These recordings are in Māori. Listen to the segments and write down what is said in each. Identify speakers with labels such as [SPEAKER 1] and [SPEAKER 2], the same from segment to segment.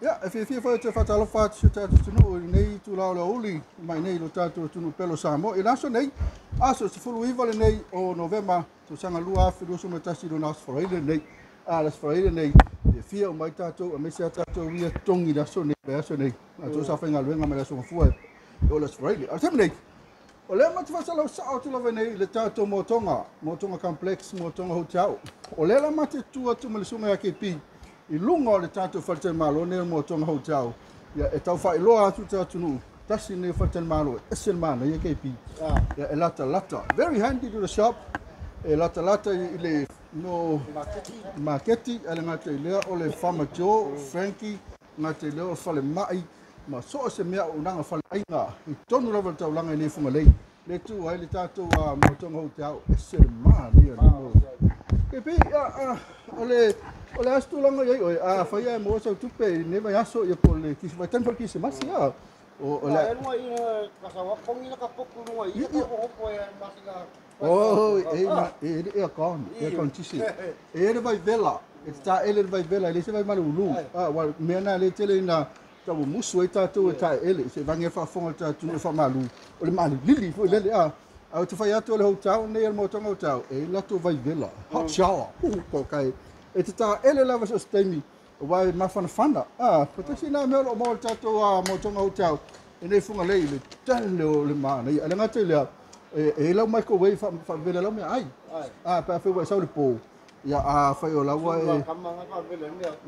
[SPEAKER 1] Ya, if foi te fatalo fat se tatu tunu nei tu la uli mai nei lo tatu tunu pelo samo. E naso nei aso se fulu iva nei o november to sanga lua fidu so metasi do nas for ile nei. Las for ile nei. E fia o mai tatu a mesi tatu wi tongi da so nei beso nei. To sa fenga luenga me la so fu. O las for ile. Asem nei. O le matu fasalo sa o tu la nei le tatu Moatoga Complex.27001 hotel. O le la mate tu atu me le sunga ya KP. I lunga o le tātou whaten malo ne Moatoga hotel. Ia e tau whai loa atu tātou nu. Tasi ne whaten malo e esen mana ia KP. Ia e lata. Very handy to the shop. E lata i le no marketi. Ele ngate i lea o le Farmer Joe, Frankie. Ngate i lea o whale mai. Ma so se mea o nanga whale ainga. I tonu lava tau langa i ne funga lei. Le tu ai le tātou Moatoga hotel. Esen mana ia no. KP o le astu langa iai oi whaia e mo sau tupe ne vai aso ia po le kisi vai tanpa kisi masi ia o le
[SPEAKER 2] e lua i kasawa kongi na ka poku lua i ka opo e masi la
[SPEAKER 1] e kon tisi e le vai vela e ta ele vai vela ele se vai malu ulu wa mena le tele na tau musu e tatu e ta ele se vange fa fonga tatu e fa malu o le malu lili fo le au te whai atu le hotel ne el Moatoga hotel e lato vai vela hot shower ko kai e te tā ele lava so steimi o wai mawhanawhana. Patasi nā mea o mō tātou Moatoga hotel e nei funga lei le tele o le mana. Ia le ngate lea e lau microwave whawele lau mea ai. Pea whiwa e sau le pō. Ia whai o laua e...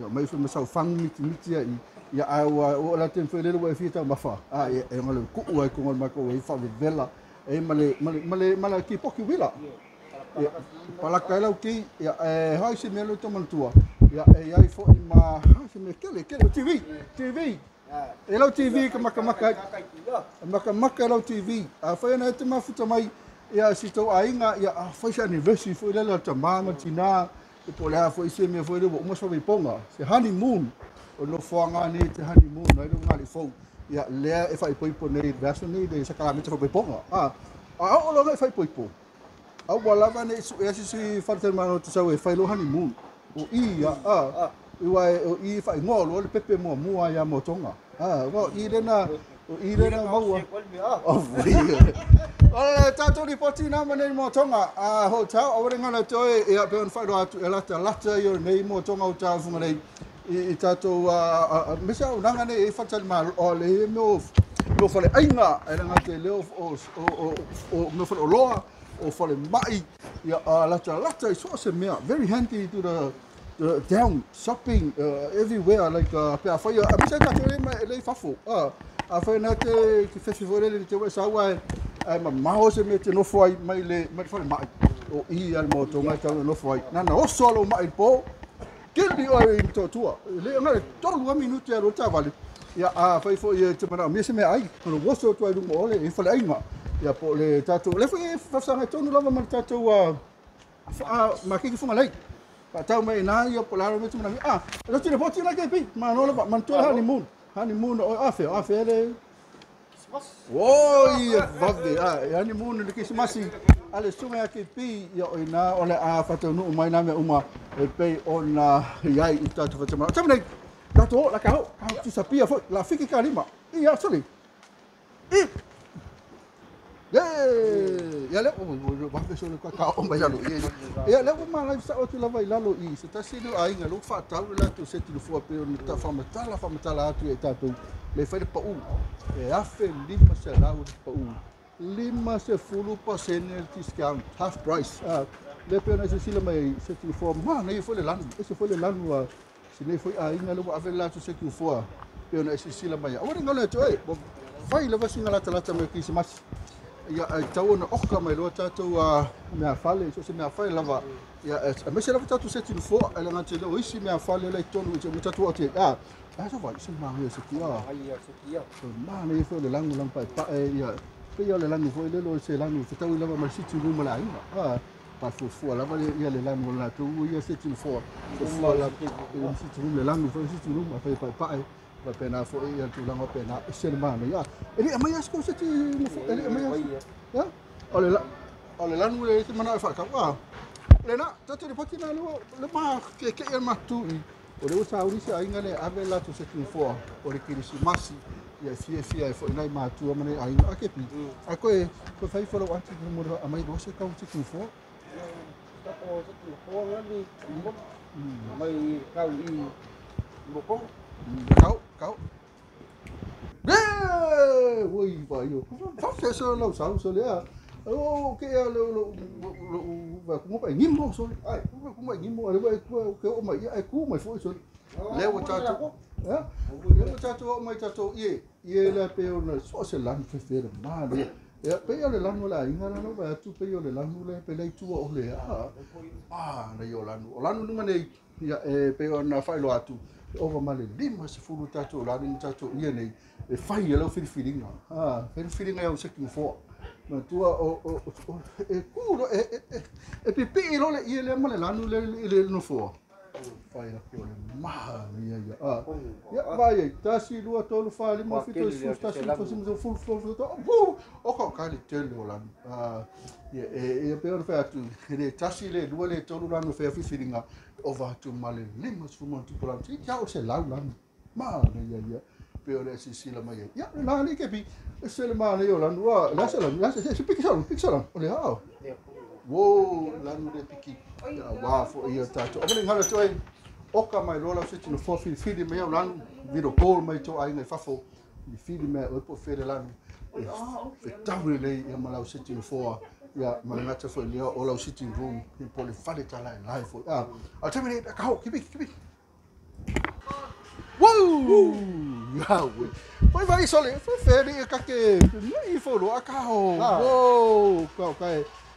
[SPEAKER 1] Ia mai whiwa sau whangi miti ai. Ia o la ten whiwa lelo e whita mawha. E ngale ku'u ai konga microwave whawela. E male ki poki wila. Palaka lau ki hai se melo to mantua ya ai fo I ma se me kele TV e lau TV ka maka lau TV fa na te mafuta mai ya si to ainga ya fa se anniversary fo le la tama tina e po le fo se me fo le mo so be ponga se honeymoon o no foanga ni te honeymoon no no ngali fo ya le e fa ipo nei verso nei de sakala me fo be ponga o lo fa ipo au wala ne su e si fatel mano to sawe fa lo honeymoon o ia I wai o I fa ngolo le pepe mo mua ya Moatoga wa I le na maua o ia tato ni poti na mane Moatoga hotel o le ngana toe e a pe on fa do atu e lata yo nei Moatoga hotel funga nei I tato mesa unanga ne e fatel mano o le mo fa le ainga e nga te leo o me fa loa o fale mai ia lata I so se mea very handy to the down shopping everywhere like pe fa ia misa ta le fafo fa na te ki festival le te wa sawa ma se me te no foi mai le fale mai o I al Moatoga ta no foi na o solo mai po kili o I totua le nga tolu minuti a rota vale ia fa fo ia te mana me se me ai no gosto to ai mo le fale ainga ia po le tatou le fa sanga tonu lava ma tatou ma ki funga lei pa tau mai na ia po la me tuna lo tine poti na ke pi ma no lava man to honeymoon o afe le ia vave honeymoon le Christmas ale sunga ke pi ia o ina o le fa tonu mai na me uma e pe ona ia I tatou fa tama tamai tatou la ka tu sapia fo la fiki kalima ia sorry ya le va pe so le ka o mai lalo ya le ma la sa o tu la vai lalo I se ta sido ainga lo fa tau la tu se tu fo pe on ta fa matala atu e tatu le fa de pa e a fe lima se la o pa lima se fulu% discount half price le pe na se sila mai se tu fo ma nei fo le lanu se fo le lanu se nei fo ainga lo a ve la tu se tu fo pe na se sila mai o ngala to e vai le va singa la tala me ki se mas ia tau na oka mai lo tatou mea fale so se mea fale lava ia me se lava tatou seti fo ele nga te lo isi mea fale le tonu te tatou ate so vai se ma ia se kia so ma ne fo le langu lang pa ia pe ia le langu fo le lo se langu se tau lava ma siti ruma la ia pa fo lava ia le langu la tu ia seti fo la siti ruma le langu fo siti ruma pa va pena fo ia tu langa pena se le mana ia ele mai as ko se ti ele mai ya ole lanu le te mana fa ka le na tatu le poti na le ma ke ma tu O le usa uri se ainga le ave la to se tufo o le kirisimasi ia fia e fo nai matua mane ainga ake pi. A koe fai folo atu ki mo a mai do se kau se tufo.
[SPEAKER 2] Tako se tufo ngani mo mai kau I mo ko.
[SPEAKER 1] Kau. Oi, vai yo. Fa se lo sa so le a. O ke lo como pa ngimo so. Ai, como ngimo ale vai ke o mai ai ku mai fo so. Le o tato. Le o tato o mai tato ie le pe o na so se lan fe ma le. Ya pe yo le lan la inga no ba tu pe yo le lan le pe le tu o le a. Na yo lan. O lan no nei ya pe o na fa lo atu. Over male lima se fulu tato la ni tato ie nei e fai e lo filinga filinga e o se ki fo ma tua o e culo e pipi lo le ie le male lanu le no fo fai la che le ma ya vai tasi lua tolu fa lima fito su tasi fo simu full o ko kali telo lanu e pe o fa tu le tasi le lua le tolu lanu fe filinga over to male lima su mo tu pola ti ya o se la lanu ma ya pe o le sila mai ya la ni ke pi se le ma le o lanu la se pixala o le hao wo lanu le piki ya wa fo ia tato o le ngala toi oka mai lola se tino fo fili mai o lanu video call mai to ai ngai fafo ni fili mai o po fere lanu e tauri le ia malau se tino fo ya malangata fo le o lau sitting room in poli fale tala live fo I'll terminate ka ho kibi woo ya we vai sole foi fere ka ke nei fo lo aka ho wow ka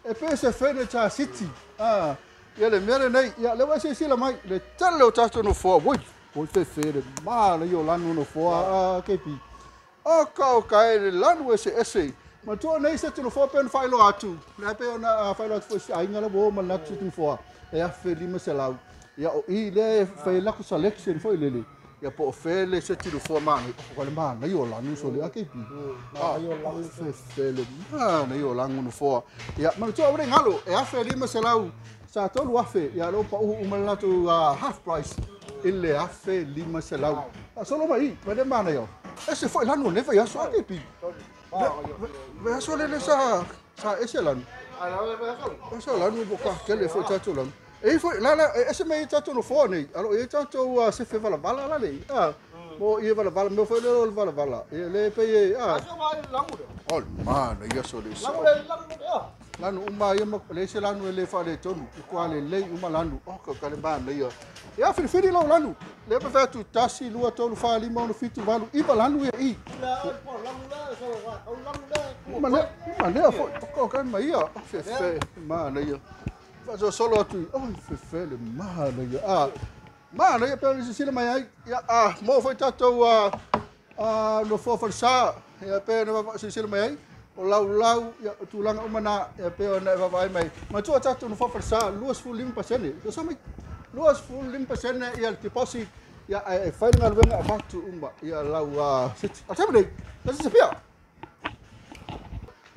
[SPEAKER 1] e pese fere cha city ya le mere nei ya le vai se sila mai le tale o tasto no fo voi fere ma le yo lanu no fo ke pi ka e lanu ese ma tu nei se tu fo pen failo atu le pe ona failo atu fo ai ngala bo ma na tu fo e a fe lima se lau ya o I le fe la ko selection fo ile ya po fe le se tu fo ma ko le ma na yo la nu so le ake pi yo la fe le ma na yo la nu fo ya ma tu ore ngalo e a fe lima se lau sa to lu afe ya lo pa u ma la tu half price ile a fe lima se lau solo mai ma de ma na yo ese fo la nu le fa ya so ake pi Ve so le sa ese lan. Ese lan no boka kele fo tato lan. E fo la ese me tato no fo nei. Alo e tato se fe vala la le. Mo e vala me fo le vala. E le pe Oh man, ia so le. Lanu uma ia ma le se lanu le fa le tonu. Ko le uma lanu. O ka le ba le ia. Ya fili lo lanu. Le pe fa tu tasi lua tonu fa lima no fitu valu. Iba lanu ia I. Mana fo ko kan mai ia fe mana ia fa solo tu fe le mana ia pe se sila mai ia mo foi tato no fo sa ia pe no se sila mai o lau ia tu langa umana ia pe ona vai mai ma tu tato no fo sa luas fu 5% so mai luas fu 5% ia deposit ia e fai ngal venga fatu umba ia lau atamre se pia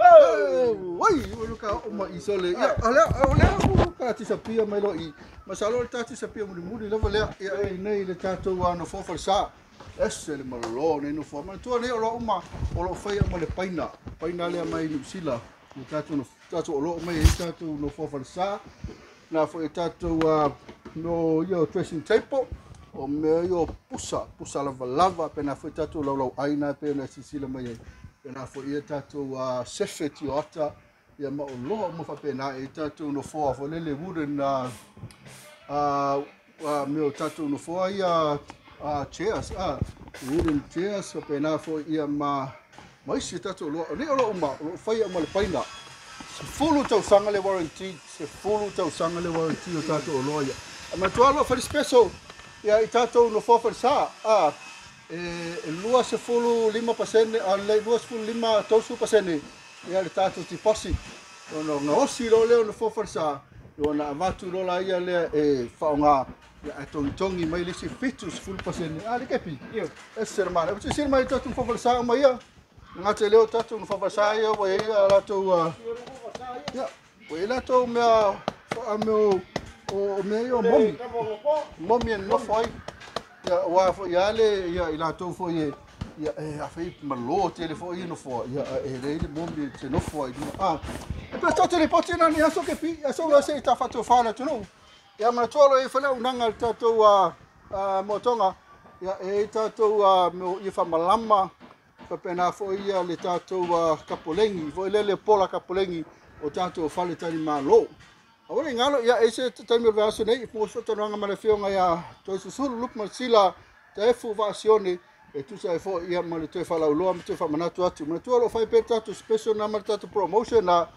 [SPEAKER 1] Wai, o ka o ma isole. Ya, ala ka ti sapia mai lo I. Masalo ta ti sapia muri le vale ya nei le tato no fo sa. Esse le malo nei no fo ma tu nei o lo uma o lo fai ma le paina le mai ni sila. O tato o lo mai tato no fo sa. Na fo tato no yo dressing table o me yo pusa lava pena fo tato lo aina pena sila mai. Pena fo ia tatou sefe tiota ia ma o loa mo fa pena e tatou no foa fo lele wooden me o tatou no foa ia chairs wooden chairs fa pena fo ia ma si tatou loa ne o loa uma o fai ma le paina se fulu tau sanga le warranty o tatou o loa ia ma tualo fa special ia i tatou no foa fa sa e lua se fulu 5% le lua se fulu 5% ia le tatou deposit ono nga osi lo le ono fofarsa ona avatu lo la ia le e faonga ia tongi mai le se fitus fulu pasene le kepi e ser mane o se mai tatou fofarsa mai ia nga te leo tatou fofarsa ia o ia la tou ia o ia la tou mea meu o me yo momi no foi ya wa fo ya le ya ila to fo ye ya a fei malo telefone no fo ya le momi te no fo pe to te poti na ni aso ke pi aso wa se ta fato fa na tu no ya ma tolo e fa na unanga tato wa Moatoga ya tato i fa malama pa pena fo ia le tato kapolengi fo le pola kapolengi o tato fale tani malo ora ngalo ya ese tami verso nei mo so to nga mala fionga ya to su lup masila te fu versione e tu sai fo ia mala te fala lo am te fa manatu atu ma tu lo fai per tato special na mala tato promotion na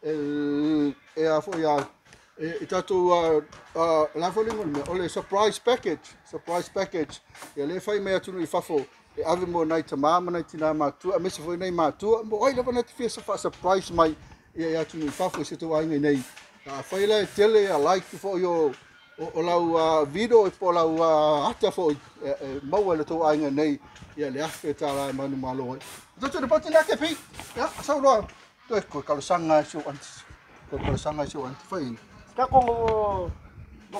[SPEAKER 1] e fo ya e tato la fo lingo ole surprise package ya le fai me atu i fafo e ave mo nai tamama nai tina ma tu a me se fo nei ma tu mo oi le na te fi surprise mai ya atu i fafo se to ai nei fai la tele a like for yo o lau video po lau ata fo mau le to ai nei ya le afe ta la manu malo to te pati na ke pi ya sa lo to ko ka sanga so antes ko sanga so antes fai
[SPEAKER 2] ka ko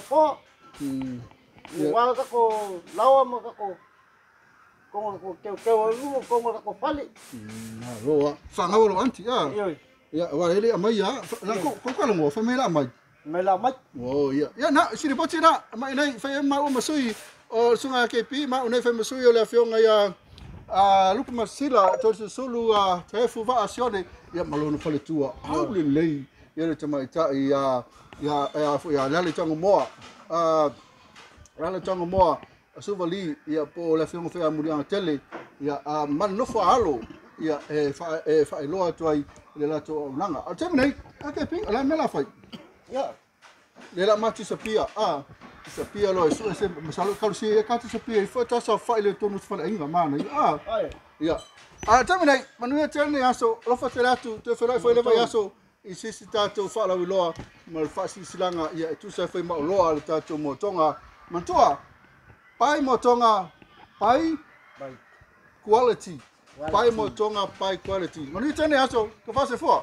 [SPEAKER 2] ko wa ka ko lawa mo ka ko ke lu ko ko fali
[SPEAKER 1] na lo sanga lo antes ya wa ele amai ya la ko lo mo fa me la mai oh ya na sini poti na mai nei fa ma o masui o sunga ke pi ma nei fa masui o le fionga ya lupa masila to sulu te fu va asione ya malono fale tua au le lei ya le tamai ta ya le tango moa la tango moa suvali ya po le fionga fa muri ang tele ya man no fa alo ya fa lo atuai le la to nanga a tem nei ake pi la me la fai
[SPEAKER 2] ya
[SPEAKER 1] le la mati sapia sapia lo su ese masalo kalau si ka tu sapia fo ta sa fa le to no fa inga mana ya tem nei manu ya tene aso lo fa teratu te fa foi le vai aso i si tato fa la lo mal fa si silanga ya tu sa foi ma lo al tato Moatoga mantua pai Moatoga pai quality pai Moatoga pai quality manu ya tene aso ka fa se fo